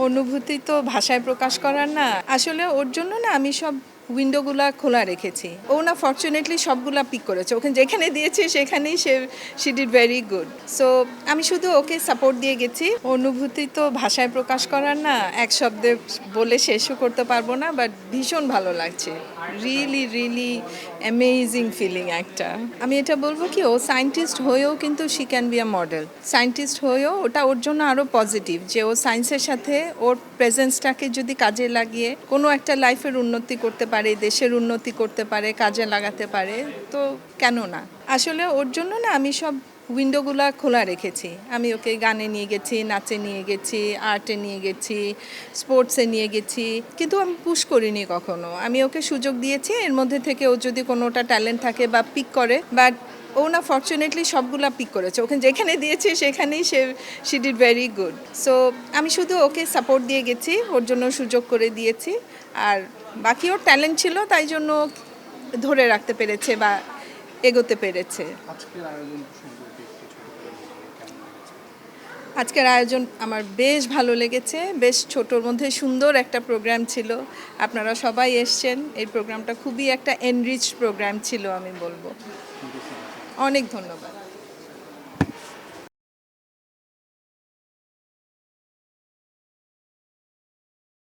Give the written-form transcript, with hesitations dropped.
অনুভূতি তো ভাষায় প্রকাশ করার না। আসলে ওর জন্য না আমি সব উইন্ডোগুলা খোলা রেখেছি। ও না ফরচুনেটলি সবগুলা পিক করেছে। ওখানে যেখানে দিয়েছে সেখানেই she did very good. So আমি শুধু ওকে সাপোর্ট দিয়ে গেছি। অনুভূতি তো ভাষায় প্রকাশ করার না, এক শব্দে বলে শেষও করতে পারবো না, বাট ভীষণ ভালো লাগছে। রিয়েলি রিয়েলি অ্যামেজিং ফিলিং একটা। আমি এটা বলবো কি, ও সায়েন্টিস্ট হয়েও কিন্তু she can be a model. Scientist হয়েও ওটা ওর জন্য আরও পজিটিভ, যে ও সায়েন্সের সাথে ওর প্রেজেন্সটাকে যদি কাজে লাগিয়ে কোনো একটা লাইফের উন্নতি করতে পারে, দেশের উন্নতি করতে পারে, কাজে লাগাতে পারে, তো কেন না। আসলে ওর জন্য না আমি সব উইন্ডোগুলা খোলা রেখেছি। আমি ওকে গানে নিয়ে গেছি, নাচে নিয়ে গেছি, আর্টে নিয়ে গেছি, স্পোর্টসে নিয়ে গেছি, কিন্তু আমি পুশ করিনি কখনো। আমি ওকে সুযোগ দিয়েছি, এর মধ্যে থেকে ও যদি কোনোটা ট্যালেন্ট থাকে বা পিক করে, বাট ও না ফরচুনেটলি সবগুলা পিক করেছে। ওখানে যেখানে দিয়েছে সেখানেই she did very good. So আমি শুধু ওকে সাপোর্ট দিয়ে গেছি, ওর জন্য সুযোগ করে দিয়েছি। আর বাকি ওর ট্যালেন্ট ছিল, তাই জন্য ধরে রাখতে পেরেছে বা এগোতে পেরেছে। আজকের আয়োজন আমার বেশ ভালো লেগেছে। বেশ ছোটোর মধ্যে সুন্দর একটা প্রোগ্রাম ছিল। আপনারা সবাই এসছেন। এই প্রোগ্রামটা খুবই একটা এনরিচ প্রোগ্রাম ছিল আমি বলবো। অনেক ধন্যবাদ।